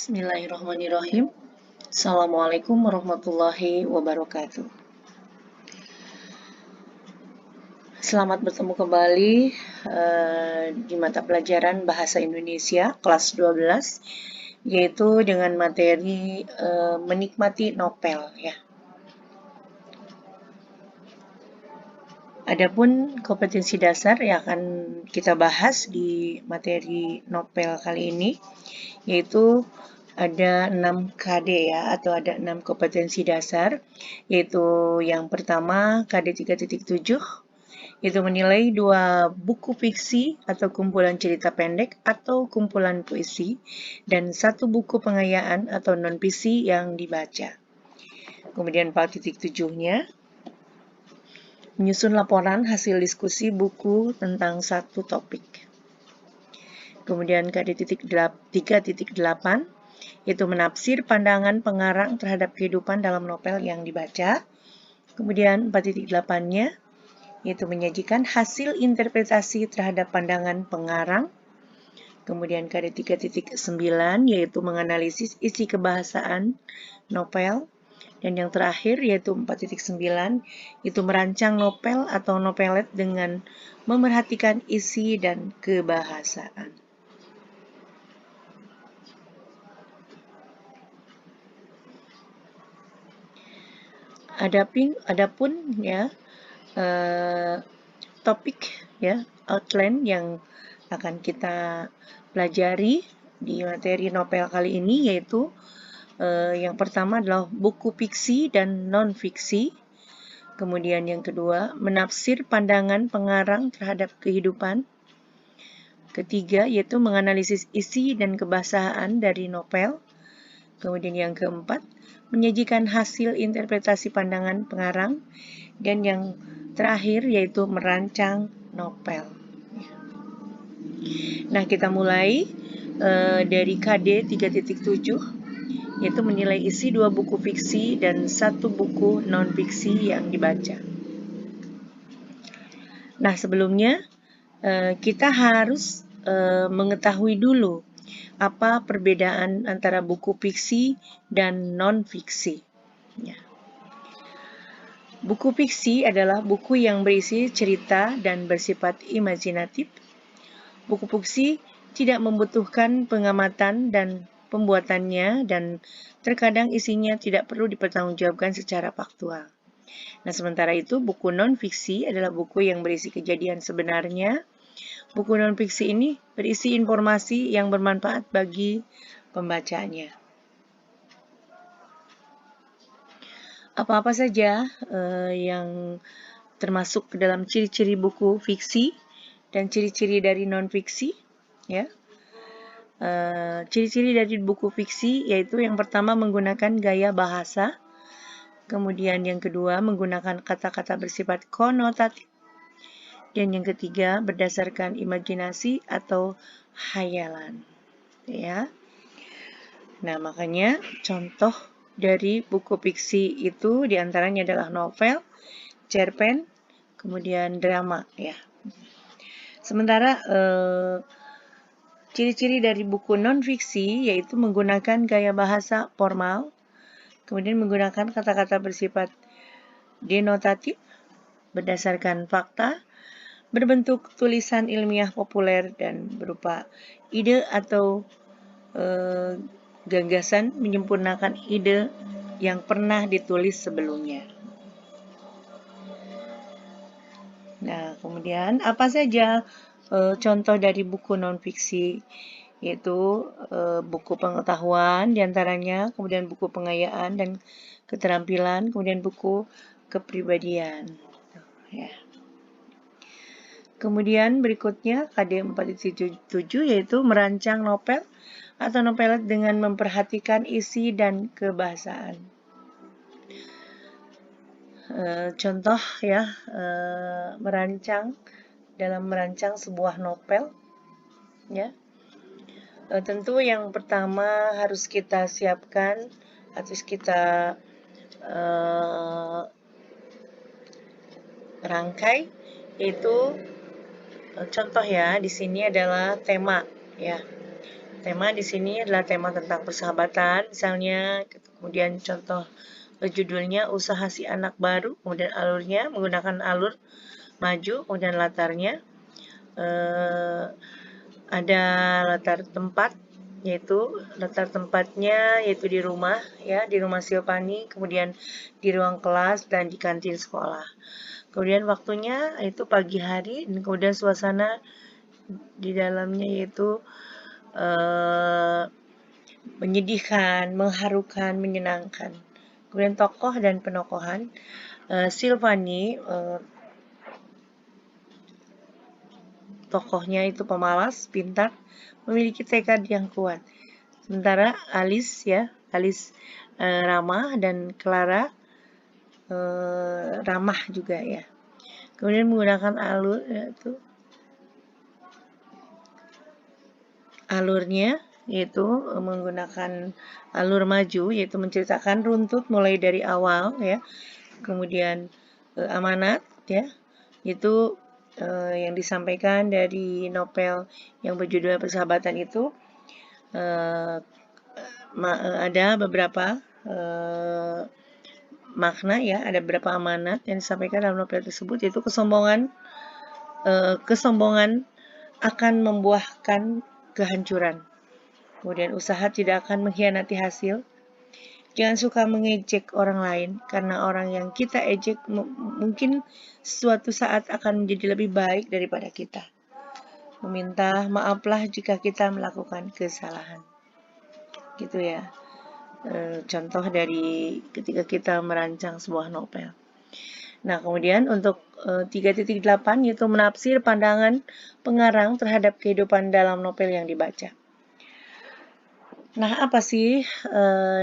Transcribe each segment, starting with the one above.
Bismillahirrahmanirrahim. Assalamualaikum warahmatullahi wabarakatuh. Selamat bertemu kembali di mata pelajaran Bahasa Indonesia kelas 12, yaitu dengan materi menikmati novel ya. Adapun kompetensi dasar yang akan kita bahas di materi novel kali ini, yaitu ada 6 KD ya, atau ada 6 kompetensi dasar, yaitu yang pertama KD 3.7, yaitu menilai 2 buku fiksi atau kumpulan cerita pendek atau kumpulan puisi, dan 1 buku pengayaan atau non-fiksi yang dibaca. Kemudian 4.7-nya, menyusun laporan hasil diskusi buku tentang satu topik. Kemudian KD 3.8, yaitu menafsir pandangan pengarang terhadap kehidupan dalam novel yang dibaca. Kemudian 4.8-nya, yaitu menyajikan hasil interpretasi terhadap pandangan pengarang. Kemudian KD 3.9, yaitu menganalisis isi kebahasaan novel. Dan yang terakhir, yaitu 4.9, itu merancang novel atau novelet dengan memerhatikan isi dan kebahasaan. Adapun ya topik ya outline yang akan kita pelajari di materi novel kali ini, yaitu yang pertama adalah buku fiksi dan non-fiksi. Kemudian yang kedua, menafsir pandangan pengarang terhadap kehidupan. Ketiga, yaitu menganalisis isi dan kebahasaan dari novel. Kemudian yang keempat, menyajikan hasil interpretasi pandangan pengarang. Dan yang terakhir, yaitu merancang novel. Nah, kita mulai dari KD 3.7, yaitu menilai isi 2 buku fiksi dan 1 buku non-fiksi yang dibaca. Nah, sebelumnya kita harus mengetahui dulu apa perbedaan antara buku fiksi dan non-fiksi. Ya. Buku fiksi adalah buku yang berisi cerita dan bersifat imajinatif. Buku fiksi tidak membutuhkan pengamatan dan pembuatannya, dan terkadang isinya tidak perlu dipertanggungjawabkan secara faktual. Nah, sementara itu buku non-fiksi adalah buku yang berisi kejadian sebenarnya. Buku non-fiksi ini berisi informasi yang bermanfaat bagi pembacanya. Apa-apa saja yang termasuk ke dalam ciri-ciri buku fiksi dan ciri-ciri dari non-fiksi ya. Ciri-ciri dari buku fiksi yaitu yang pertama menggunakan gaya bahasa, kemudian yang kedua menggunakan kata-kata bersifat konotatif, dan yang ketiga berdasarkan imajinasi atau hayalan ya. Nah, makanya contoh dari buku fiksi itu diantaranya adalah novel, cerpen, kemudian drama ya. Sementara ciri-ciri dari buku non-fiksi yaitu menggunakan gaya bahasa formal, kemudian menggunakan kata-kata bersifat denotatif, berdasarkan fakta, berbentuk tulisan ilmiah populer, dan berupa ide atau gagasan menyempurnakan ide yang pernah ditulis sebelumnya. Nah, kemudian apa saja contoh dari buku non-fiksi, yaitu buku pengetahuan diantaranya, kemudian buku pengayaan dan keterampilan, kemudian buku kepribadian. Ya. Kemudian berikutnya KD 4.7 yaitu merancang novel atau novelet dengan memperhatikan isi dan kebahasaan. Contoh ya, dalam merancang sebuah novel ya. Tentu yang pertama harus kita siapkan, harus kita rangkai, yaitu contoh ya di sini adalah tema ya. tema di sini adalah tema tentang persahabatan, misalnya, kemudian contoh judulnya Usaha Si Anak Baru, kemudian alurnya menggunakan alur maju, kemudian latarnya ada latar tempat, yaitu latar tempatnya yaitu di rumah, ya, di rumah Silvani, kemudian di ruang kelas dan di kantin sekolah. Kemudian waktunya itu pagi hari, dan kemudian suasana di dalamnya yaitu menyedihkan, mengharukan, menyenangkan. Kemudian tokoh dan penokohan, Silvani, tokohnya itu pemalas, pintar, memiliki tekad yang kuat. Sementara Alice, ya, Alice ramah, dan Clara ramah juga, ya. Kemudian menggunakan alur, yaitu alurnya yaitu menggunakan alur maju, yaitu menceritakan runtut mulai dari awal, ya. Kemudian amanat, ya, itu yang disampaikan dari novel yang berjudul Persahabatan itu ada beberapa makna, ya, ada beberapa amanat yang disampaikan dalam novel tersebut, yaitu kesombongan akan membuahkan kehancuran. Kemudian usaha tidak akan mengkhianati hasil. Jangan suka mengejek orang lain, karena orang yang kita ejek mungkin suatu saat akan menjadi lebih baik daripada kita. Meminta maaflah jika kita melakukan kesalahan. Gitu, ya. Contoh dari ketika kita merancang sebuah novel. Nah, kemudian untuk 3.8 yaitu menafsir pandangan pengarang terhadap kehidupan dalam novel yang dibaca. Nah, apa sih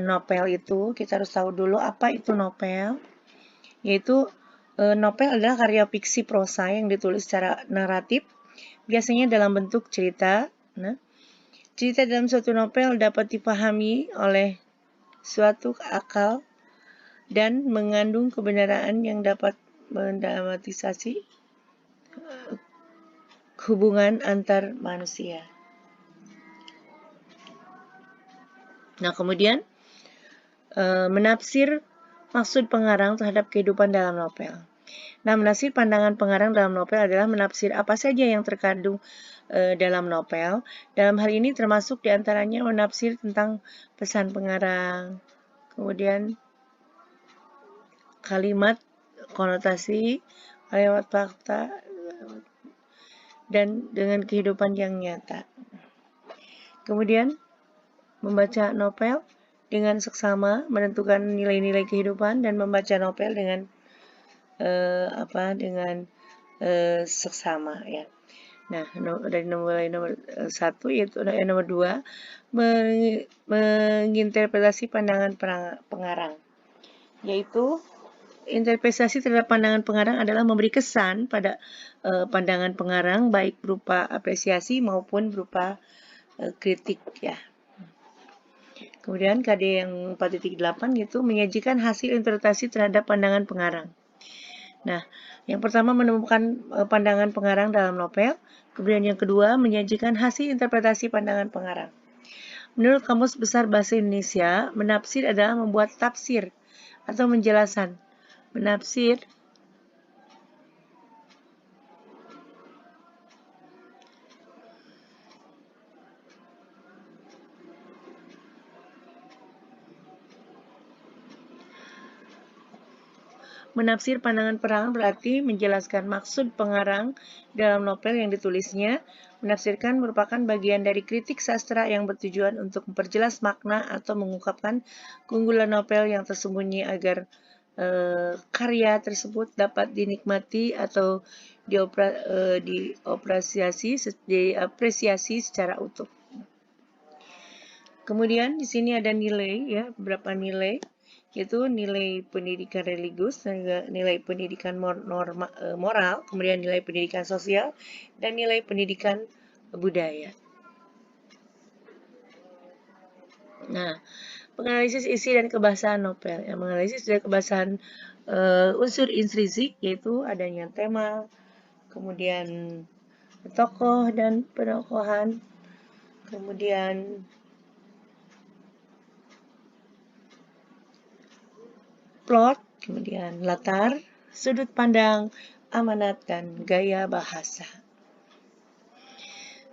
novel itu? Kita harus tahu dulu apa itu novel. Yaitu novel adalah karya fiksi prosa yang ditulis secara naratif, biasanya dalam bentuk cerita. Nah, cerita dalam suatu novel dapat dipahami oleh suatu akal dan mengandung kebenaran yang dapat mendramatisasi hubungan antar manusia. Nah, kemudian menafsir maksud pengarang terhadap kehidupan dalam novel. Nah, menafsir pandangan pengarang dalam novel adalah menafsir apa saja yang terkandung dalam novel. Dalam hal ini termasuk diantaranya menafsir tentang pesan pengarang, kemudian kalimat, konotasi, kalimat fakta, dan dengan kehidupan yang nyata. Kemudian membaca novel dengan seksama, menentukan nilai-nilai kehidupan, dan membaca novel dengan seksama, ya. Nah, dari nomor 1 yaitu nomor 2 menginterpretasi pandangan pengarang, yaitu interpretasi terhadap pandangan pengarang adalah memberi kesan pada pandangan pengarang, baik berupa apresiasi maupun berupa kritik, ya. Kemudian KD yang 4.8 yaitu menyajikan hasil interpretasi terhadap pandangan pengarang. Nah, yang pertama menemukan pandangan pengarang dalam novel, kemudian yang kedua menyajikan hasil interpretasi pandangan pengarang. Menurut Kamus Besar Bahasa Indonesia, menafsir adalah membuat tafsir atau menjelaskan. Menafsir Menafsir pandangan pengarang berarti menjelaskan maksud pengarang dalam novel yang ditulisnya. Menafsirkan merupakan bagian dari kritik sastra yang bertujuan untuk memperjelas makna atau mengungkapkan keunggulan novel yang tersembunyi agar karya tersebut dapat dinikmati atau diapresiasi secara utuh. Kemudian di sini ada nilai, ya, beberapa nilai, yaitu nilai pendidikan religius, nilai pendidikan moral, kemudian nilai pendidikan sosial, dan nilai pendidikan budaya. Nah, penganalisis isi dan kebahasaan novel. Yang menganalisis dan kebahasaan unsur intrinsik, yaitu adanya tema, kemudian tokoh dan penokohan, kemudian plot, kemudian latar, sudut pandang, amanat, dan gaya bahasa.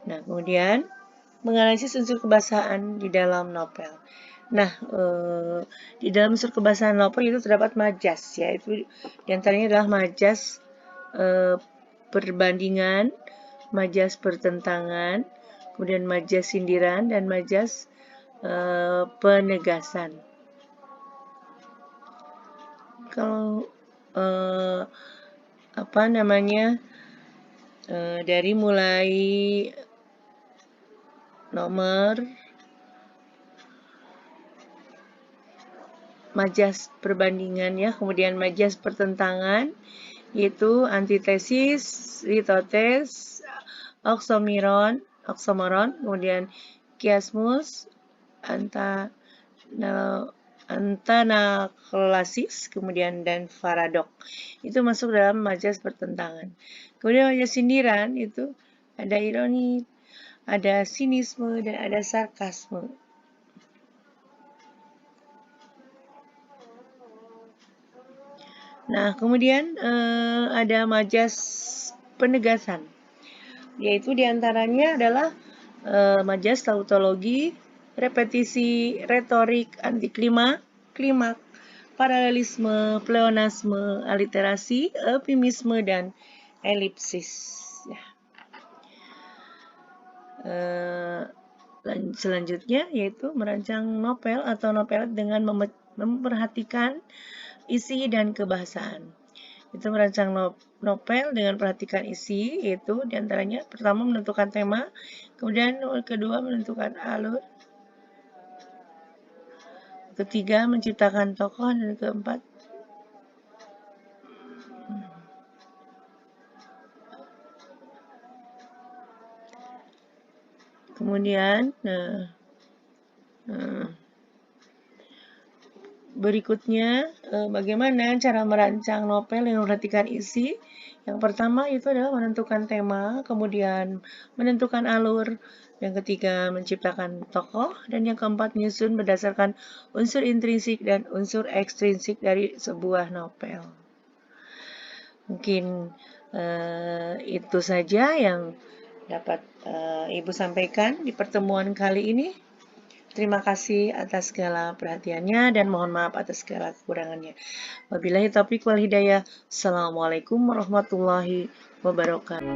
Nah, kemudian menganalisis unsur kebahasaan di dalam novel. Nah, di dalam unsur kebahasaan novel itu terdapat majas, yaitu diantaranya adalah majas perbandingan, majas pertentangan, kemudian majas sindiran, dan majas penegasan. Kalau dari mulai nomor majas perbandingan ya, kemudian majas pertentangan, yaitu antitesis, litotes, oksomoron, kemudian kiasmus, antanaklesis, kemudian dan paradok. Itu masuk dalam majas pertentangan. Kemudian majas sindiran itu ada ironi, ada sinisme, dan ada sarkasme. Nah, kemudian ada majas penegasan, yaitu diantaranya adalah majas tautologi, repetisi, retorik, antiklimaks, paralelisme, pleonasme, aliterasi, eufemisme, dan elipsis. Ya. Selanjutnya yaitu merancang novel atau novelet dengan memperhatikan isi dan kebahasaan. Itu merancang novel dengan perhatikan isi, yaitu diantaranya pertama menentukan tema, kemudian kedua menentukan alur, ketiga menciptakan tokoh, dan keempat kemudian berikutnya, bagaimana cara merancang novel yang memperhatikan isi. Yang pertama itu adalah menentukan tema, kemudian menentukan alur, yang ketiga menciptakan tokoh, dan yang keempat menyusun berdasarkan unsur intrinsik dan unsur ekstrinsik dari sebuah novel. Mungkin itu saja yang dapat Ibu sampaikan di pertemuan kali ini. Terima kasih atas segala perhatiannya dan mohon maaf atas segala kekurangannya. Wabillahi taufiq wal hidayah. Assalamualaikum warahmatullahi wabarakatuh.